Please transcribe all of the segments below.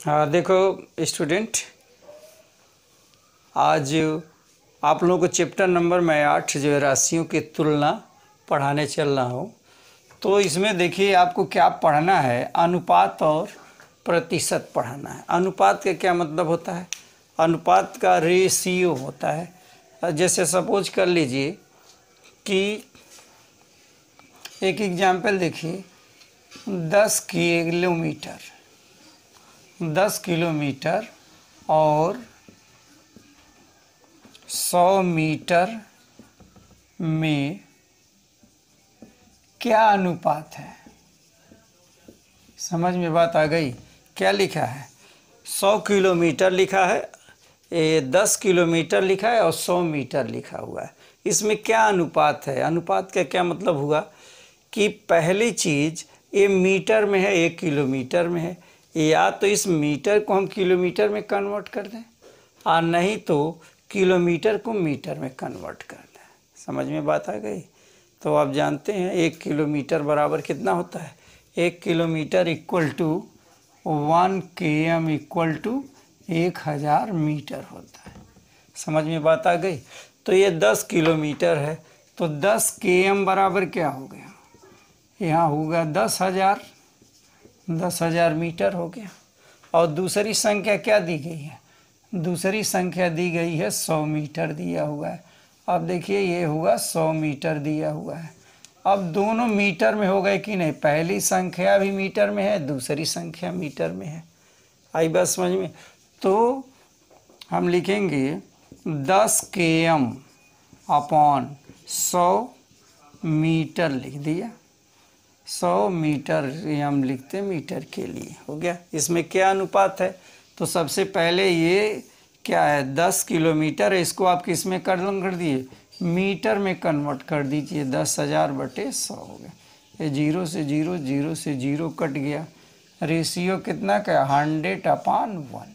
हाँ देखो स्टूडेंट, आज आप लोगों को चैप्टर नंबर मैं 8 जो है राशियों की तुलना पढ़ाने चल रहा हूँ। तो इसमें देखिए आपको क्या पढ़ना है, अनुपात और प्रतिशत पढ़ाना है। अनुपात का क्या मतलब होता है? अनुपात का रेशियो होता है। जैसे सपोज कर लीजिए कि एक एग्जाम्पल देखिए, 10 किलोमीटर और 100 मीटर में क्या अनुपात है? समझ में बात आ गई? क्या लिखा है? 100 किलोमीटर लिखा है, 10 किलोमीटर लिखा है और 100 मीटर लिखा हुआ है। इसमें क्या अनुपात है? अनुपात का क्या मतलब हुआ कि पहली चीज़ ये मीटर में है, 1 किलोमीटर में है, या तो इस मीटर को हम किलोमीटर में कन्वर्ट कर दें और नहीं तो किलोमीटर को मीटर में कन्वर्ट कर दें। समझ में बात आ गई? तो आप जानते हैं 1 किलोमीटर बराबर कितना होता है? 1 kilometre equal to 1 km equal to 1000 metre होता है। समझ में बात आ गई? तो ये 10 किलोमीटर है, तो 10 km बराबर क्या हो गया? यहाँ होगा 10,000 मीटर हो गया। और दूसरी संख्या क्या दी गई है? दूसरी संख्या दी गई है 100 मीटर दिया हुआ है। अब देखिए ये हुआ 100 मीटर दिया हुआ है। अब दोनों मीटर में हो गए कि नहीं? पहली संख्या भी मीटर में है, दूसरी संख्या मीटर में है। आई बात समझ में? तो हम लिखेंगे 10 km अपॉन 100 मीटर लिख दिया। 100 मीटर हम लिखते मीटर के लिए, हो गया। इसमें क्या अनुपात है? तो सबसे पहले ये क्या है? 10 किलोमीटर है, इसको आप किस में कर दिए? मीटर में कन्वर्ट कर दीजिए। 10,000/100 हो गया। ये 0 से 0, 0 से 0 कट गया। रेशियो कितना का? 100/1।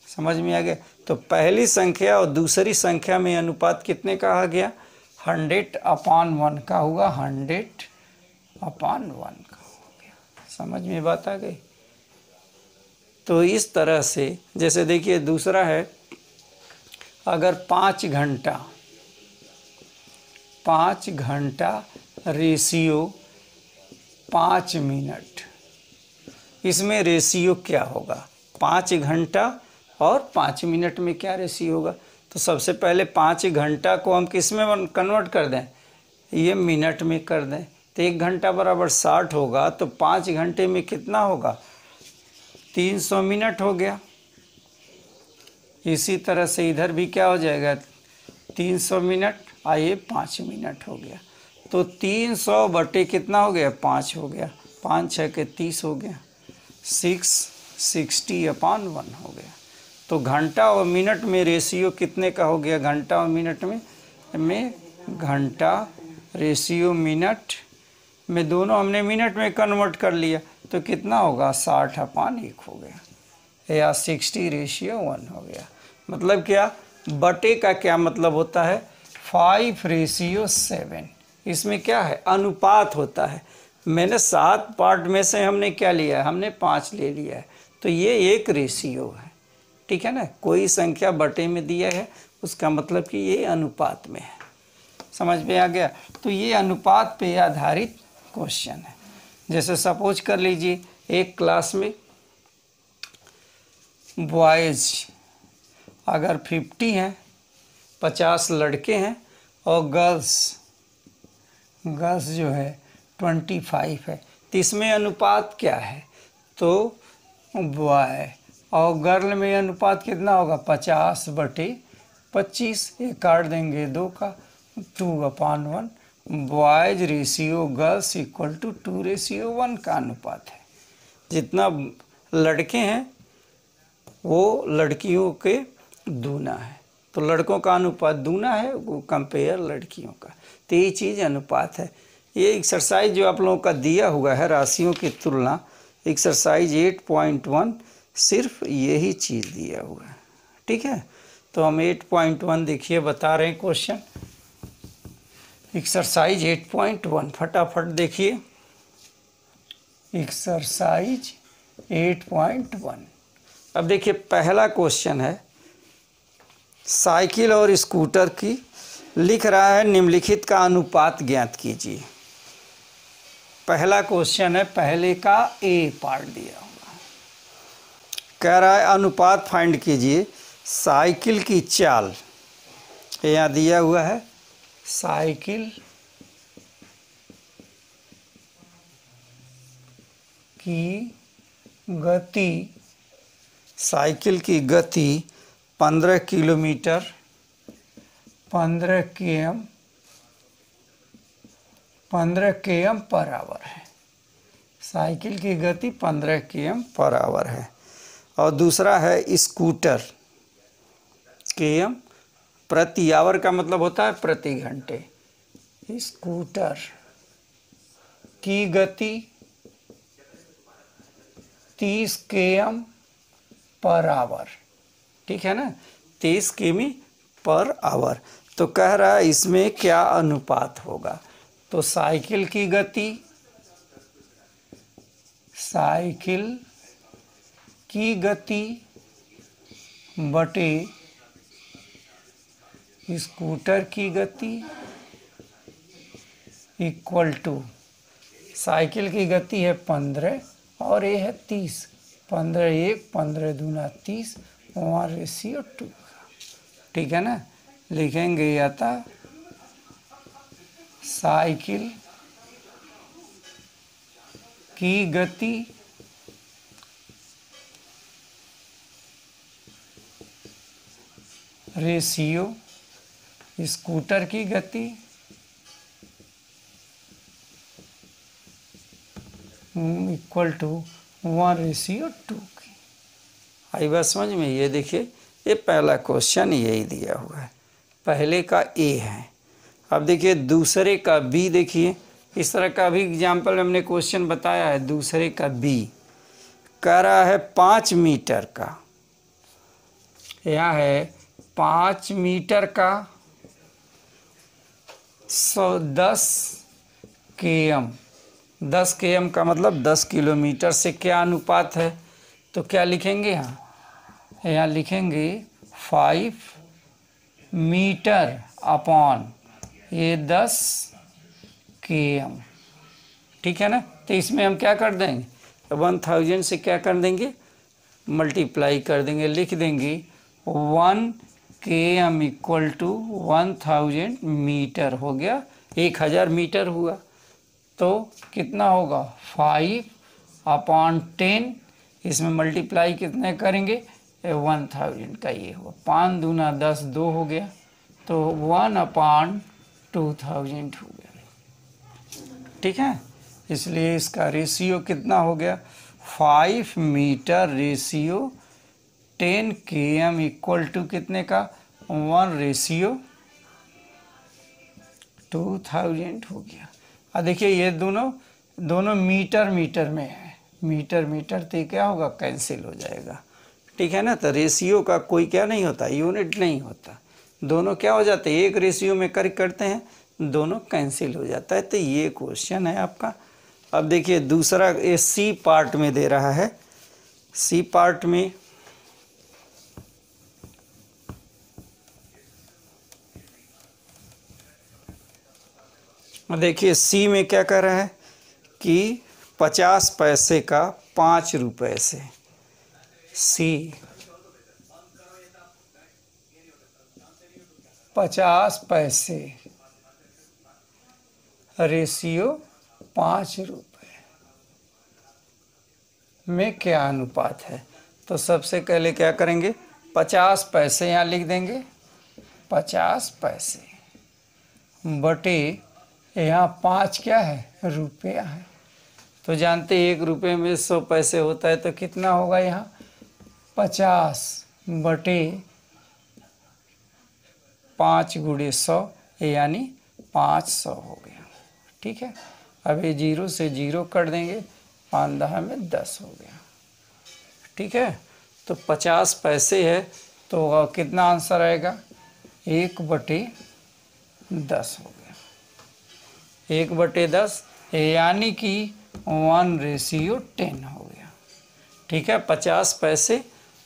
समझ में आ गया? तो पहली संख्या और दूसरी संख्या में अनुपात कितने का आ गया? 100/1 का हुआ, 100/1 का हो गया। समझ में बात आ गई? तो इस तरह से जैसे देखिए दूसरा है, अगर 5 घंटा रेशियो 5 मिनट, इसमें रेशियो क्या होगा? 5 घंटा और 5 मिनट में क्या रेशियो होगा? तो सबसे पहले 5 घंटा को हम किस में कन्वर्ट कर दें? ये मिनट में कर दें। तो 1 घंटा बराबर 60 होगा, तो 5 घंटे में कितना होगा? 300 मिनट हो गया। इसी तरह से इधर भी क्या हो जाएगा? 300 मिनट, आइए 5 मिनट हो गया। तो 300 बटे कितना हो गया? 5 हो गया। 5 6 के 30 हो गया। 660/1 हो गया। तो घंटा और मिनट में रेशियो कितने का हो गया? घंटा और मिनट में घंटा रेशियो मिनट में, दोनों हमने मिनट में कन्वर्ट कर लिया, तो कितना होगा? 60/1 हो गया, या 60:1 हो गया। मतलब क्या? बटे का क्या मतलब होता है? 5:7। इसमें क्या है? अनुपात होता है। मैंने 7 पार्ट में से हमने क्या लिया है? हमने 5 ले लिया है। तो ये एक रेशियो है, ठीक है ना? कोई संख्या बटे में दिया है, उसका मतलब कि ये अनुपात में है। समझ में आ गया? तो ये अनुपात पे आधारित क्वेश्चन है। जैसे सपोज कर लीजिए एक क्लास में बॉयज़ अगर 50 हैं, 50 लड़के हैं, और गर्ल्स जो है 25 है, तो इसमें अनुपात क्या है? तो बॉय और गर्ल में अनुपात कितना होगा? 50/25। ये काट देंगे 2 का, 2/1। Boys ratio girls equal to 2:1 का अनुपात है। जितना लड़के हैं वो लड़कियों के दूना है, तो लड़कों का अनुपात दूना है, वो कंपेयर लड़कियों का। तो ये चीज़ अनुपात है। ये एक्सरसाइज जो आप लोगों का दिया हुआ है राशियों की तुलना, एक्सरसाइज 8.1, सिर्फ यही चीज़ दिया हुआ है, ठीक है? तो हम 8.1 देखिए बता रहे हैं क्वेश्चन। एक्सरसाइज 8.1 फटाफट देखिए। एक्सरसाइज 8.1। अब देखिए पहला क्वेश्चन है, साइकिल और स्कूटर की लिख रहा है निम्नलिखित का अनुपात ज्ञात कीजिए। पहला क्वेश्चन है, पहले का ए पार्ट दिया हुआ, कह रहा है अनुपात फाइंड कीजिए साइकिल की चाल, यहाँ दिया हुआ है साइकिल की गति, साइकिल की गति 15 किलोमीटर 15 km पर आवर है। साइकिल की गति 15 km पर आवर है। और दूसरा है स्कूटर, km प्रति आवर का मतलब होता है प्रति घंटे। स्कूटर की गति 30 km पर आवर, ठीक है ना, 30 किमी पर आवर। तो कह रहा है इसमें क्या अनुपात होगा। तो साइकिल की गति, साइकिल की गति बटे स्कूटर की गति इक्वल टू, साइकिल की गति है 15 और ये है 30, 15 1 15 दूना 30, 1:2, ठीक है ना। लिखेंगे या था साइकिल की गति रेशियो स्कूटर की गति इक्वल टू 1:2 की। आई बात समझ में। ये देखिए ये पहला क्वेश्चन यही दिया हुआ है, पहले का ए है। अब देखिए दूसरे का बी, देखिए इस तरह का भी एग्जाम्पल हमने क्वेश्चन बताया है। दूसरे का बी कह रहा है 5 मीटर का, यह है 5 मीटर का 10 km, 10 km का मतलब 10 किलोमीटर से क्या अनुपात है। तो क्या लिखेंगे यहाँ लिखेंगे 5 मीटर अपॉन ये 10 km, ठीक है ना। तो इसमें हम क्या कर देंगे, 1000 से क्या कर देंगे, मल्टीप्लाई कर देंगे, लिख देंगे 1 km इक्वल टू 1000 मीटर हो गया, 1000 मीटर हुआ। तो कितना होगा 5/10, इसमें मल्टीप्लाई कितने करेंगे 1000 का, ये हुआ 5 दूना 10 2 हो गया, तो 1/2000 हो गया, ठीक है। इसलिए इसका रेशियो कितना हो गया 5 metre ratio 10 km equal to कितने का 1:2000 हो गया। अब देखिए ये दोनों मीटर में है, मीटर तो क्या होगा कैंसिल हो जाएगा, ठीक है ना। तो रेशियो का कोई क्या नहीं होता, यूनिट नहीं होता, दोनों क्या हो जाते हैं एक रेशियो में करते हैं, दोनों कैंसिल हो जाता है। तो ये क्वेश्चन है आपका। अब देखिए दूसरा ये सी पार्ट में दे रहा है, सी पार्ट में देखिए सी में क्या कर रहा है कि 50 पैसे का 5 रुपए से, सी 50 पैसे रेशियो 5 रुपए में क्या अनुपात है। तो सबसे पहले क्या करेंगे 50 पैसे यहाँ लिख देंगे, 50 पैसे बटे यहाँ 5 क्या है रुपया है। तो जानते 1 रुपये में 100 पैसे होता है, तो कितना होगा यहाँ 50 बटे 5 × 100 यानी 500 हो गया, ठीक है। अब ये 0 से 0 कर देंगे, 5 में 10 हो गया, ठीक है। तो 50 पैसे है तो कितना आंसर आएगा 1/10 हो गया, 1/10 यानी कि 1:10 हो गया, ठीक है, 50 पैसे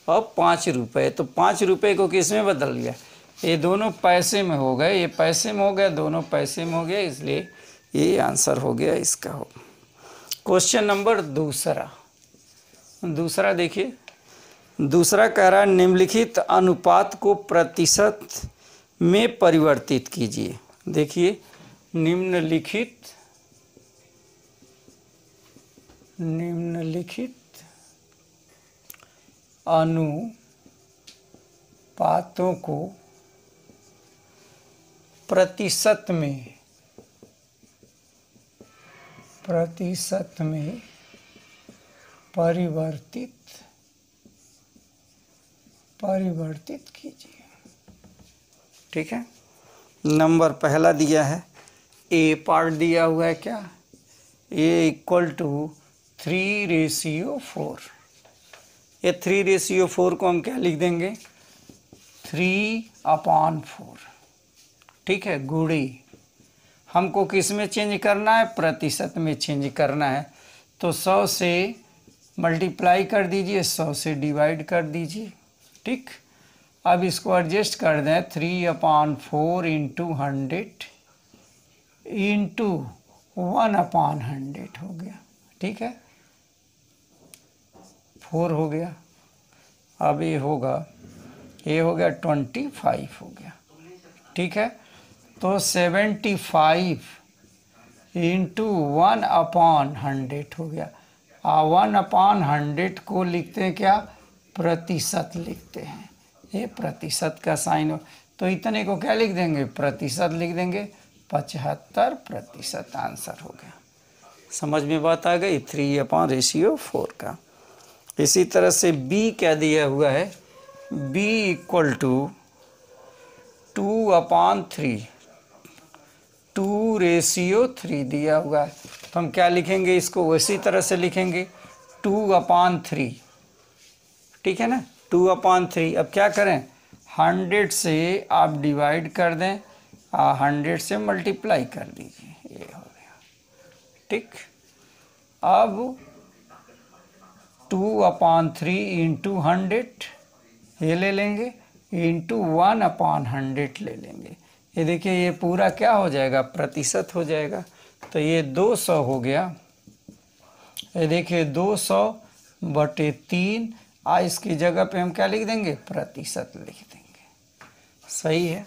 और 5 रुपये, तो 5 रुपये को किस में बदल दिया, ये दोनों पैसे में हो गए, ये पैसे में हो गया, दोनों पैसे में हो गया, इसलिए ये आंसर हो गया इसका। हो क्वेश्चन नंबर दूसरा देखिए, दूसरा कह रहा है निम्नलिखित अनुपात को प्रतिशत में परिवर्तित कीजिए। देखिए निम्नलिखित अनुपातों को प्रतिशत में परिवर्तित कीजिए। ठीक है, नंबर पहला दिया है, ए पार्ट दिया हुआ है क्या, ए इक्वल टू 3:4। ये 3:4 को हम क्या लिख देंगे, 3/4। ठीक है, गुणी हमको किस में चेंज करना है, प्रतिशत में चेंज करना है, तो 100 से मल्टीप्लाई कर दीजिए, 100 से डिवाइड कर दीजिए। ठीक, अब इसको एडजस्ट कर दें, 3/4 इंटू 100 इंटू 1/100 हो गया। ठीक है, 4 हो गया, अब ये हो गया 25 हो गया। ठीक है, तो 75 इंटू 1/100 हो गया। 1/100 को लिखते हैं क्या, प्रतिशत लिखते हैं, ये प्रतिशत का साइन हो, तो इतने को क्या लिख देंगे, प्रतिशत लिख देंगे, 75% आंसर हो गया। समझ में बात आ गई, 3/4 का। इसी तरह से बी क्या दिया हुआ है, बी इक्वल टू 2/3, 2:3 दिया हुआ है, तो हम क्या लिखेंगे, इसको उसी तरह से लिखेंगे 2/3। ठीक है ना, 2/3। अब क्या करें, 100 से आप डिवाइड कर दें, 100 से मल्टीप्लाई कर दीजिए, ये हो गया। ठीक, अब 2/3 इंटू 100 ये ले लेंगे, इंटू 1/100 ले लेंगे। ये देखिए ये पूरा क्या हो जाएगा, प्रतिशत हो जाएगा, तो ये 200 हो गया। ये देखिए 200/3, इसकी जगह पे हम क्या लिख देंगे, प्रतिशत लिख देंगे। सही है,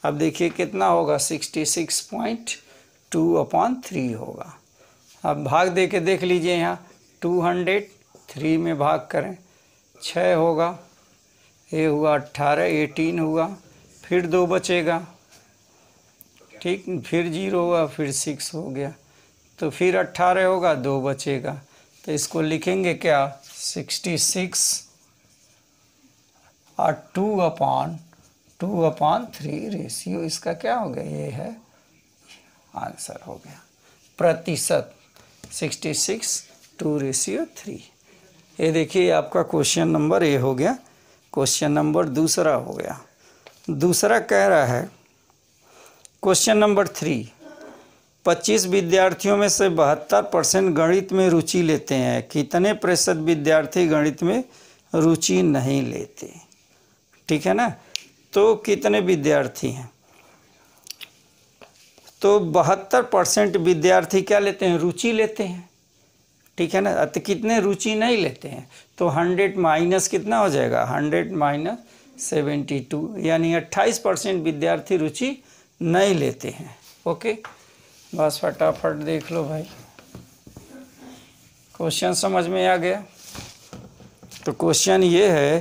अब देखिए कितना होगा, 66.2/3 होगा। अब भाग दे के देख लीजिए, यहाँ 200 3 में भाग करें, 6 होगा, ये हुआ 18, 18 हुआ, फिर 2 बचेगा। ठीक, फिर 0 हुआ, फिर 6 हो गया, तो फिर 18 होगा, 2 बचेगा, तो इसको लिखेंगे क्या, 66 और 2/3 रेशियो, इसका क्या हो गया, ये है आंसर हो गया, प्रतिशत 66 2:3। ये देखिए आपका क्वेश्चन नंबर ए हो गया। क्वेश्चन नंबर दूसरा हो गया। दूसरा कह रहा है क्वेश्चन नंबर 3, 25 विद्यार्थियों में से 72% गणित में रुचि लेते हैं, कितने प्रतिशत विद्यार्थी गणित में रुचि नहीं लेते। ठीक है ना, तो कितने विद्यार्थी हैं, तो 72% विद्यार्थी क्या लेते हैं, रुचि लेते हैं। ठीक है ना, तो कितने रुचि नहीं लेते हैं, तो 100 माइनस कितना हो जाएगा, 100 माइनस 72, यानी 28% विद्यार्थी रुचि नहीं लेते हैं। ओके, बस फटाफट देख लो भाई, क्वेश्चन समझ में आ गया। तो क्वेश्चन ये है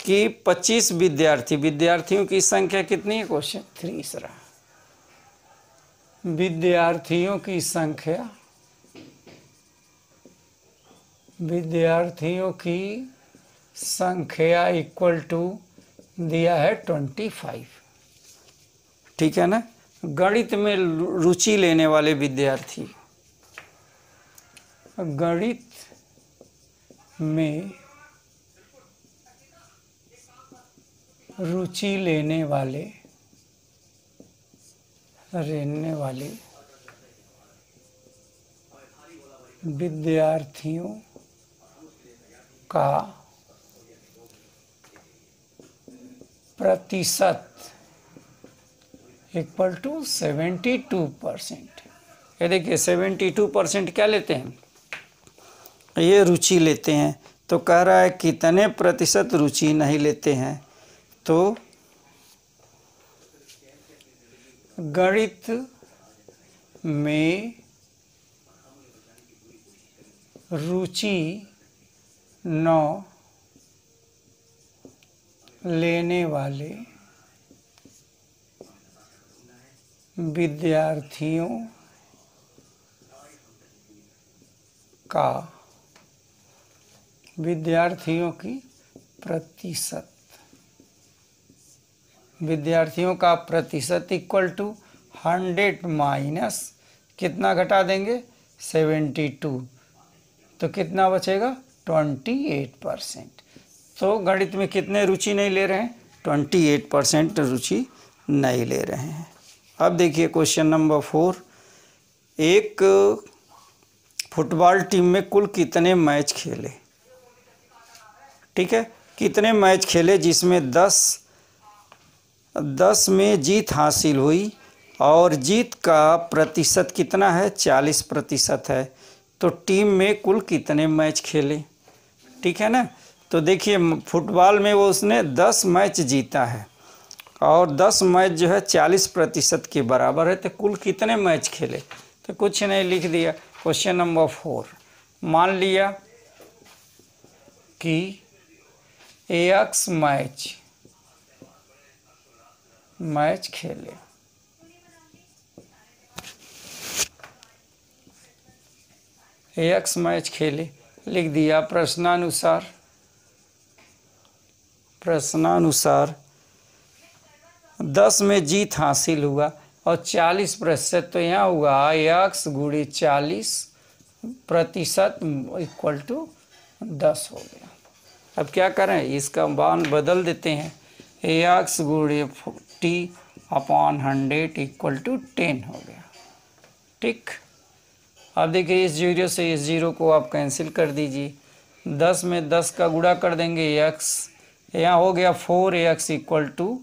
कि 25 विद्यार्थियों की संख्या कितनी है, क्वेश्चन 3 विद्यार्थियों की संख्या इक्वल टू दिया है 25। ठीक है ना, गणित में रुचि लेने वाले विद्यार्थी, गणित में रुचि लेने वाले विद्यार्थियों का प्रतिशत इक्वल टू 72%। ये देखिए 72% क्या लेते हैं, ये रुचि लेते हैं। तो कह रहा है कितने प्रतिशत रुचि नहीं लेते हैं, तो गणित में रुचि न लेने वाले विद्यार्थियों का, विद्यार्थियों की प्रतिशत, विद्यार्थियों का प्रतिशत इक्वल टू 100 माइनस कितना घटा देंगे 72, तो कितना बचेगा 28%। तो गणित में कितने रुचि नहीं ले रहे हैं, 28% रुचि नहीं ले रहे हैं। अब देखिए क्वेश्चन नंबर 4, एक फुटबॉल टीम में कुल कितने मैच खेले, ठीक है, कितने मैच खेले जिसमें 10 में जीत हासिल हुई और जीत का प्रतिशत कितना है 40% है, तो टीम में कुल कितने मैच खेले, ठीक है ना। तो देखिए फुटबॉल में वो उसने 10 मैच जीता है और 10 मैच जो है 40% के बराबर है, तो कुल कितने मैच खेले, तो कुछ नहीं लिख दिया। क्वेश्चन नंबर 4, मान लिया कि AX मैच खेले, AX मैच खेले, लिख दिया। प्रश्नानुसार 10 में जीत हासिल हुआ और 40%, तो यहाँ हुआ AX गुणे 40% इक्वल टू 10 हो गया। अब क्या करें, इसका मान बदल देते हैं, AX गुणे T/100 इक्वल टू 10 हो गया, ठीक। अब देखिए इस 0 से इस 0 को आप कैंसिल कर दीजिए, 10 में 10 का गुणा कर देंगे x, यहाँ हो गया 4x इक्वल टू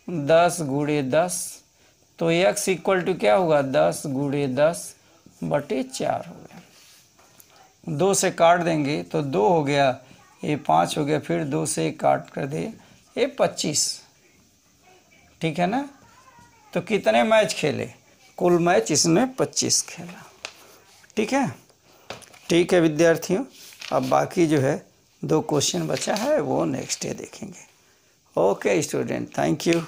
10 गुणे 10, तो x इक्वल टू क्या होगा 10 गुणे 10/4 हो गया। 2 से काट देंगे तो 2 हो गया, ये 5 हो गया, फिर 2 से काट कर दे ये 25, ठीक है ना। तो कितने मैच खेले, कुल मैच इसने 25 खेला, ठीक है। ठीक है विद्यार्थियों, अब बाकी जो है 2 क्वेश्चन बचा है वो नेक्स्ट डे देखेंगे। Okay student, thank you.